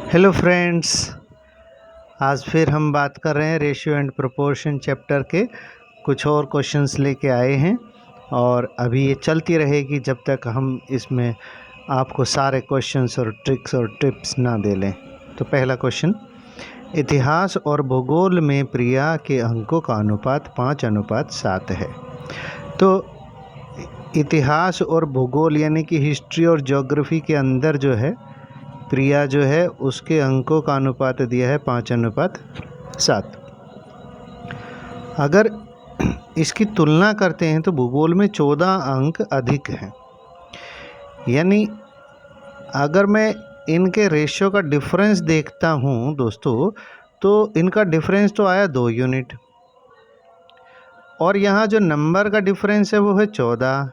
Hello friends, आज फिर हम बात कर रहे हैं रेशियो एंड प्रोपोर्शन चैप्टर के कुछ और क्वेश्चंस लेके आए हैं और अभी ये चलती रहेगी जब तक हम इसमें आपको सारे क्वेश्चंस और ट्रिक्स और टिप्स ना दे लें। तो पहला क्वेश्चन, इतिहास और भूगोल में प्रिया के अंकों का अनुपात 5:7 है। तो इतिहास और भूगोल यानी कि हिस्ट्री और ज्योग्राफी के अंदर जो है प्रिया जो है उसके अंकों का अनुपात दिया है 5:7। अगर इसकी तुलना करते हैं तो भूगोल में 14 अंक अधिक हैं। यानी अगर मैं इनके रेशियो का डिफरेंस देखता हूँ दोस्तों, तो इनका डिफरेंस तो आया 2 यूनिट और यहाँ जो नंबर का डिफरेंस है वो है 14।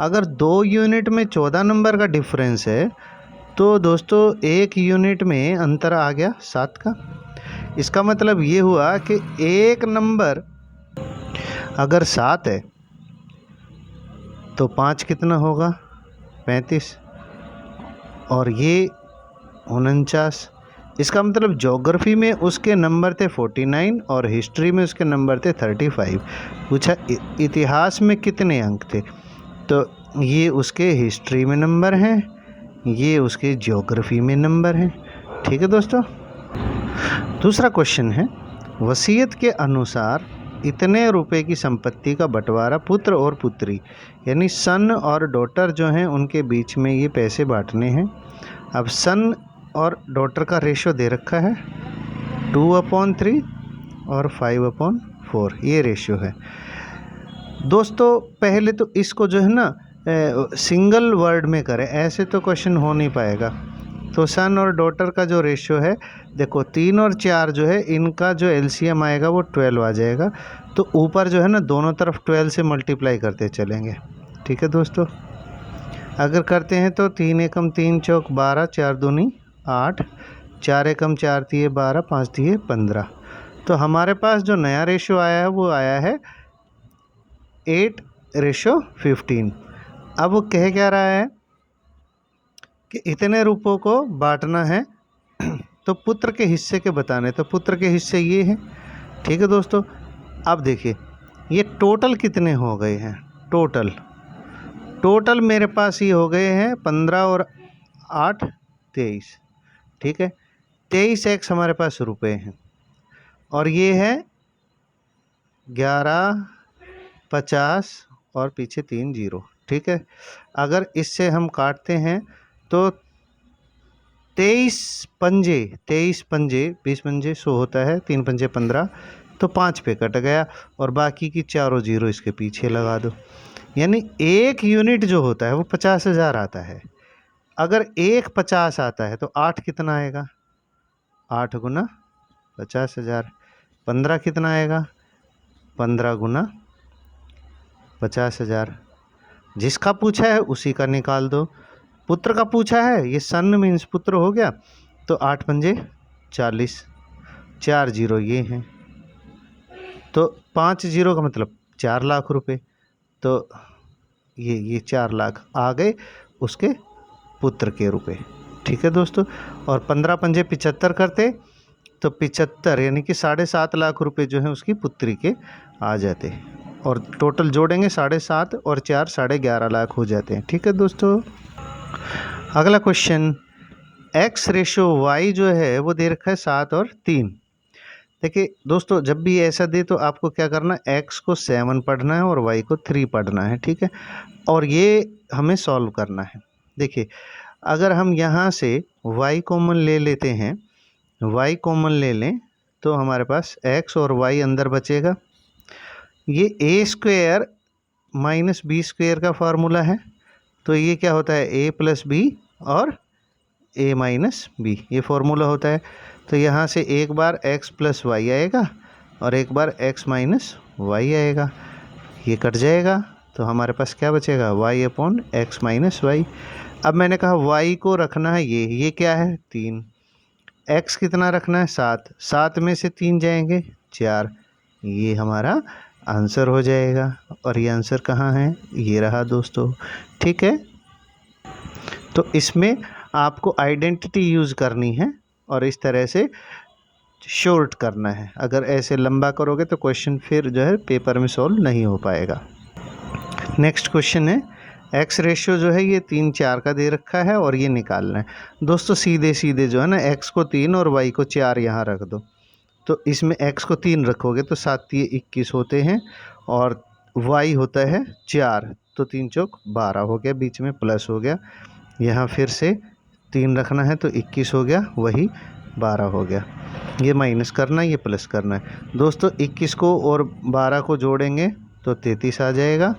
अगर 2 यूनिट में 14 नंबर का डिफरेंस है तो दोस्तों 1 यूनिट में अंतर आ गया 7 का। इसका मतलब ये हुआ कि एक नंबर अगर 7 है तो 5 कितना होगा 35 और ये 49। इसका मतलब ज्योग्राफी में उसके नंबर थे 49 और हिस्ट्री में उसके नंबर थे 35। पूछा इतिहास में कितने अंक थे, तो ये उसके हिस्ट्री में नंबर हैं, ये उसके ज्योग्राफी में नंबर हैं। ठीक है दोस्तों। दूसरा क्वेश्चन है, वसीयत के अनुसार इतने रुपए की संपत्ति का बंटवारा पुत्र और पुत्री यानी सन और डॉटर जो हैं उनके बीच में ये पैसे बांटने हैं। अब सन और डॉटर का रेशो दे रखा है 2/3 और 5/4, ये रेशियो है दोस्तों। पहले तो इसको जो है ना सिंगल वर्ड में करें, ऐसे तो क्वेश्चन हो नहीं पाएगा। तो सन और डॉटर का जो रेशियो है, देखो 3 और 4 जो है इनका जो एलसीएम आएगा वो 12 आ जाएगा। तो ऊपर जो है ना दोनों तरफ 12 से मल्टीप्लाई करते चलेंगे। ठीक है दोस्तों। अगर करते हैं तो 3 एकम 3 चौक 12, 4 दूनी 8, 4 एकम 4 तिये 12, 5 तिये 15। तो हमारे पास जो नया रेशियो आया है वो आया है 8:15। अब वो कह क्या रहा है कि इतने रुपयों को बांटना है तो पुत्र के हिस्से के बताने, तो पुत्र के हिस्से ये हैं। ठीक है दोस्तों। अब देखिए ये टोटल कितने हो गए हैं, टोटल मेरे पास ये हो गए हैं 15 और 8 23। ठीक है, 23 एक्स हमारे पास रुपए हैं और ये है 11 50 और पीछे 3 जीरो। ठीक है, अगर इससे हम काटते हैं तो 23 पंजे 20 पंजे 100 होता है, 3 पंजे 15, तो 5 पे कट गया और बाकी की चारों जीरो इसके पीछे लगा दो। यानी 1 यूनिट जो होता है वो 50,000 आता है। अगर 1 50 आता है तो 8 कितना आएगा, 8 गुना 50,000। 15 कितना आएगा, 15 गुना 50,000। जिसका पूछा है उसी का निकाल दो। पुत्र का पूछा है, ये सन मीन्स पुत्र हो गया, तो 8 पंजे 40, 4 जीरो ये हैं, तो 5 जीरो का मतलब 4 लाख रुपए। तो ये 4 लाख आ गए उसके पुत्र के रुपए। ठीक है दोस्तों। और 15 पंजे 75 करते तो 75 यानी कि 7.5 लाख रुपए जो है उसकी पुत्री के आ जाते और टोटल जोड़ेंगे 7.5 और 4 11.5 लाख हो जाते हैं। ठीक है दोस्तों। अगला क्वेश्चन, x/y जो है वो दे रखा है 7 और 3। देखिए दोस्तों, जब भी ऐसा दे तो आपको क्या करना है, x को 7 पढ़ना है और y को 3 पढ़ना है। ठीक है, और ये हमें सॉल्व करना है। देखिए अगर हम यहाँ से y कॉमन ले लेते हैं, y कॉमन ले लें तो हमारे पास x और y अंदर बचेगा। ये a² माइनस b² का फार्मूला है, तो ये क्या होता है a + b और a - b, ये फार्मूला होता है। तो यहाँ से एक बार x + y आएगा और एक बार x - y आएगा, ये कट जाएगा तो हमारे पास क्या बचेगा y/x - y। अब मैंने कहा y को रखना है ये क्या है 3, x कितना रखना है 7, 7 में से 3 जाएंगे 4, ये हमारा आंसर हो जाएगा। और ये आंसर कहाँ है, ये रहा दोस्तों। ठीक है, तो इसमें आपको आइडेंटिटी यूज़ करनी है और इस तरह से शॉर्ट करना है। अगर ऐसे लंबा करोगे तो क्वेश्चन फिर जो है पेपर में सॉल्व नहीं हो पाएगा। नेक्स्ट क्वेश्चन है एक्स रेशियो जो है ये 3 4 का दे रखा है और ये निकालना है। दोस्तों सीधे सीधे जो है ना एक्स को 3 और वाई को 4 यहाँ रख दो। तो इसमें एक्स को 3 रखोगे तो 7 3 21 होते हैं और वाई होता है 4, तो 3 चौक 12 हो गया, बीच में प्लस हो गया। यहाँ फिर से 3 रखना है तो 21 हो गया, वही 12 हो गया। ये माइनस करना है, ये प्लस करना है। दोस्तों 21 को और 12 को जोड़ेंगे तो 33 आ जाएगा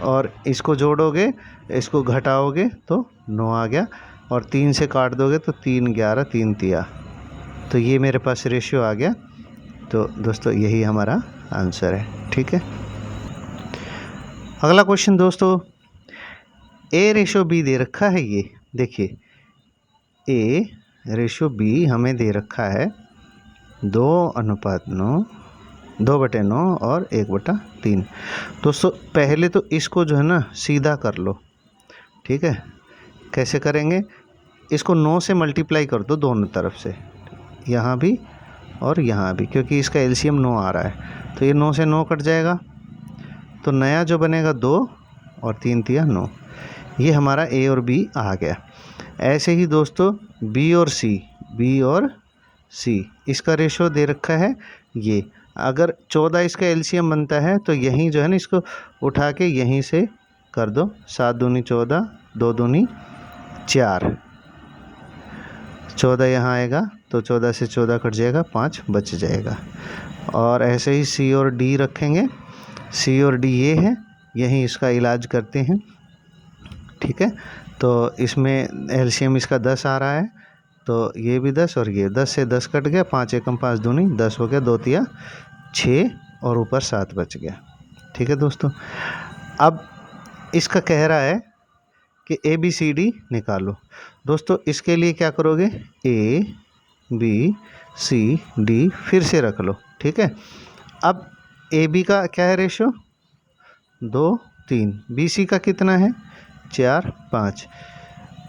और इसको जोड़ोगे, इसको घटाओगे तो 9 आ गया और 3 से काट दोगे तो 3 11 3 तिया, तो ये मेरे पास रेशियो आ गया। तो दोस्तों यही हमारा आंसर है। ठीक है, अगला क्वेश्चन दोस्तों ए रेशियो बी दे रखा है। ये देखिए ए रेशियो बी हमें दे रखा है 2:9, 2/9 और 1/3। दोस्तों पहले तो इसको जो है ना सीधा कर लो। ठीक है, कैसे करेंगे, इसको 9 से मल्टीप्लाई कर दो दोनों तरफ से, यहाँ भी और यहाँ भी, क्योंकि इसका एलसीएम 9 आ रहा है। तो ये 9 से 9 कट जाएगा, तो नया जो बनेगा 2 और 3 तिया 9। ये हमारा ए और बी आ गया। ऐसे ही दोस्तों बी और सी, इसका रेशो दे रखा है ये। अगर 14 इसका एलसीएम बनता है तो यहीं जो है ना इसको उठा के यहीं से कर दो, 7 दूनी 14, 2 दूनी 4, 14 यहाँ आएगा तो 14 से 14 कट जाएगा, 5 बच जाएगा। और ऐसे ही सी और डी रखेंगे। सी और डी ये है, यहीं इसका इलाज करते हैं। ठीक है, तो इसमें एलसीएम इसका 10 आ रहा है, तो ये भी 10 और ये 10 से 10 कट गया, 5 एकम 5 दूनी 10 हो गया, 2 तिया 6 और ऊपर 7 बच गया। ठीक है दोस्तों, अब इसका कह रहा है कि ए बी सी डी निकालो। दोस्तों इसके लिए क्या करोगे, ए बी सी डी फिर से रख लो। ठीक है, अब ए बी का क्या है रेशो 2 3, बी सी का कितना है 4 5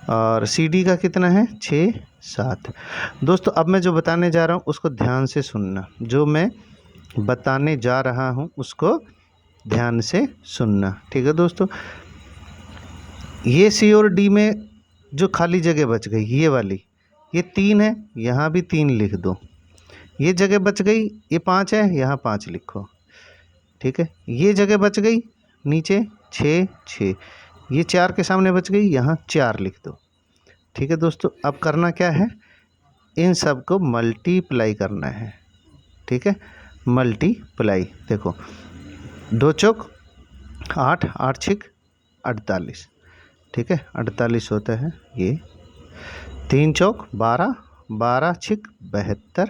और सी डी का कितना है 6 7। दोस्तों अब मैं जो बताने जा रहा हूँ उसको ध्यान से सुनना, जो मैं बताने जा रहा हूँ उसको ध्यान से सुनना। ठीक है दोस्तों, ये सी और डी में जो खाली जगह बच गई ये वाली, ये 3 है, यहाँ भी 3 लिख दो। ये जगह बच गई, ये 5 है, यहाँ 5 लिखो। ठीक है, ये जगह बच गई नीचे 6 6, ये 4 के सामने बच गई, यहाँ 4 लिख दो। ठीक है दोस्तों, अब करना क्या है, इन सब को मल्टीप्लाई करना है। ठीक है, मल्टीप्लाई, देखो 2 चौक 8, 8 छिक 48। ठीक है, 48 होता है ये। 3 चौक 12, 12 छिक 72,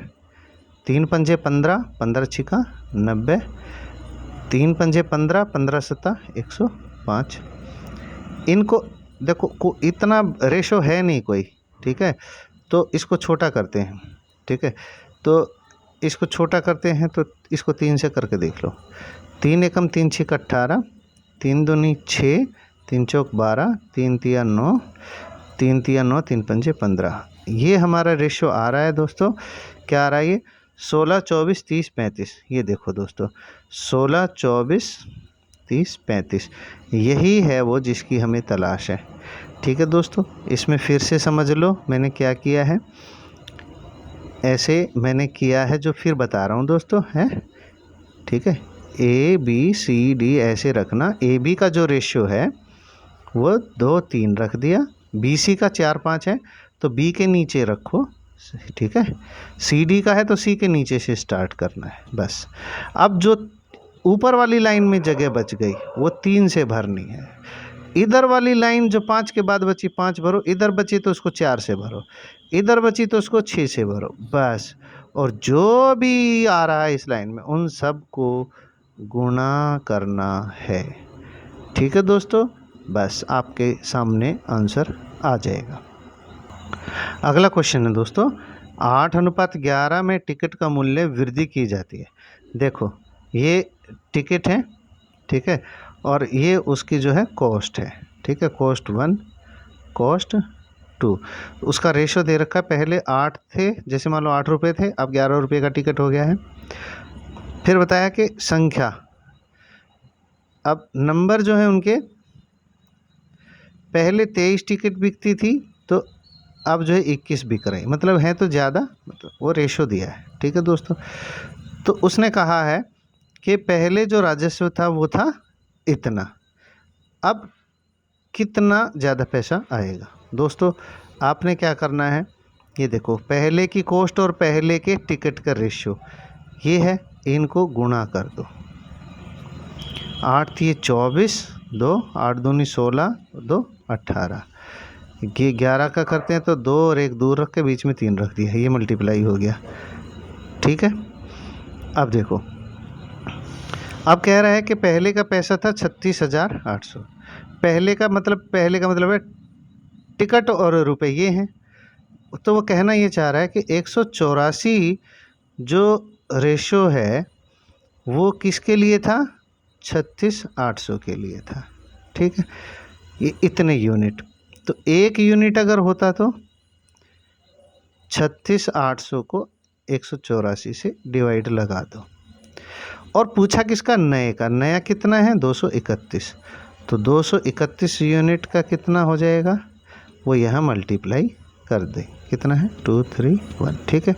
3 पंजे 15, 15 छिका 90, 3 पंजे 15, 15 सत्ता 105। इनको देखो इतना रेशो है नहीं कोई। ठीक है, तो इसको छोटा करते हैं। ठीक है, तो इसको छोटा करते हैं तो इसको 3 से करके देख लो। 3 एकम 3 छिक 18, 3 दूनी 6, 3 चौक 12, 3 तिया 9, 3 तिया 9, 3 पंजे 15। ये हमारा रेशो आ रहा है दोस्तों, क्या आ रहा है ये 16 24 30 35। ये देखो दोस्तों 16 24 30 35, यही है वो जिसकी हमें तलाश है। ठीक है दोस्तों, इसमें फिर से समझ लो मैंने क्या किया है, ऐसे मैंने किया है जो फिर बता रहा हूँ दोस्तों है। ठीक है, ए बी सी डी ऐसे रखना। ए बी का जो रेशियो है वो 2 3 रख दिया, बी सी का 4 5 है तो बी के नीचे रखो। ठीक है, सी डी का है तो सी के नीचे से स्टार्ट करना है बस। अब जो ऊपर वाली लाइन में जगह बच गई वो 3 से भरनी है। इधर वाली लाइन जो 5 के बाद बची 5 भरो, इधर बची तो उसको 4 से भरो, इधर बची तो उसको 6 से भरो बस। और जो भी आ रहा है इस लाइन में उन सब को गुणा करना है। ठीक है दोस्तों, बस आपके सामने आंसर आ जाएगा। अगला क्वेश्चन है दोस्तों, 8:11 में टिकट का मूल्य वृद्धि की जाती है। देखो ये टिकट है, ठीक है, और ये उसकी जो है कॉस्ट है। ठीक है, कॉस्ट 1, कॉस्ट 2। उसका रेशो दे रखा है, पहले 8 थे, जैसे मान लो 8 रुपये थे, अब 11 रुपये का टिकट हो गया है। फिर बताया कि संख्या, अब नंबर जो है उनके, पहले 23 टिकट बिकती थी तो अब जो है 21 बिक रही, मतलब है तो ज़्यादा, मतलब वो रेशो दिया है। ठीक है दोस्तों, तो उसने कहा है कि पहले जो राजस्व था वो था इतना, अब कितना ज़्यादा पैसा आएगा। दोस्तों आपने क्या करना है, ये देखो पहले की कॉस्ट और पहले के टिकट का रेशियो ये है, इनको गुणा कर दो। 8 थी 24, 2 8 दूनी 16, 2 18, ये 11 का करते हैं तो 2 और 1 दूर रख के बीच में 3 रख दिया, ये मल्टीप्लाई हो गया। ठीक है, अब देखो, अब कह रहा है कि पहले का पैसा था 36,800। पहले का मतलब है टिकट और रुपए ये हैं, तो वो कहना ये चाह रहा है कि 184 जो रेशो है वो किसके लिए था, 36,800 के लिए था। ठीक है, ये इतने यूनिट, तो 1 यूनिट अगर होता तो 36,800 को 184 से डिवाइड लगा दो। और पूछा किसका, नए का, नया कितना है 231, तो 231 यूनिट का कितना हो जाएगा, वो यहाँ मल्टीप्लाई कर दे, कितना है 2 3 1। ठीक है,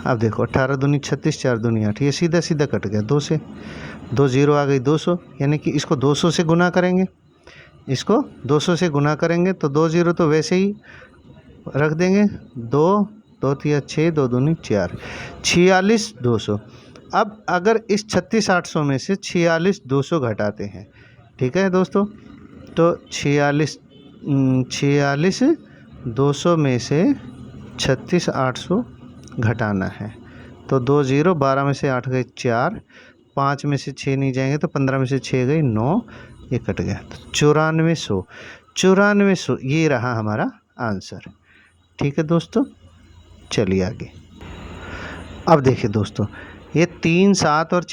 अब देखो 18 दूनी 36, 4 दूनी 8, ये सीधा सीधा कट गया, 2 से 2 0 आ गई 200, यानी कि इसको 200 से गुना करेंगे, इसको 200 से गुना करेंगे तो 2 0 तो वैसे ही रख देंगे, 2 2 3 6, 2 दूनी 4, 46,200। अब अगर इस 36,800 में से 46,200 घटाते हैं, ठीक है दोस्तों, तो 46,200 में से 36,800 घटाना है, तो 2 0, 12 में से 8 गए 4, 5 में से 6 नहीं जाएंगे तो 15 में से 6 गई 9, ये कट गया, तो 9400 ये रहा हमारा आंसर। ठीक है दोस्तों, चलिए आगे। अब देखिए दोस्तों, ये 3 7 और 6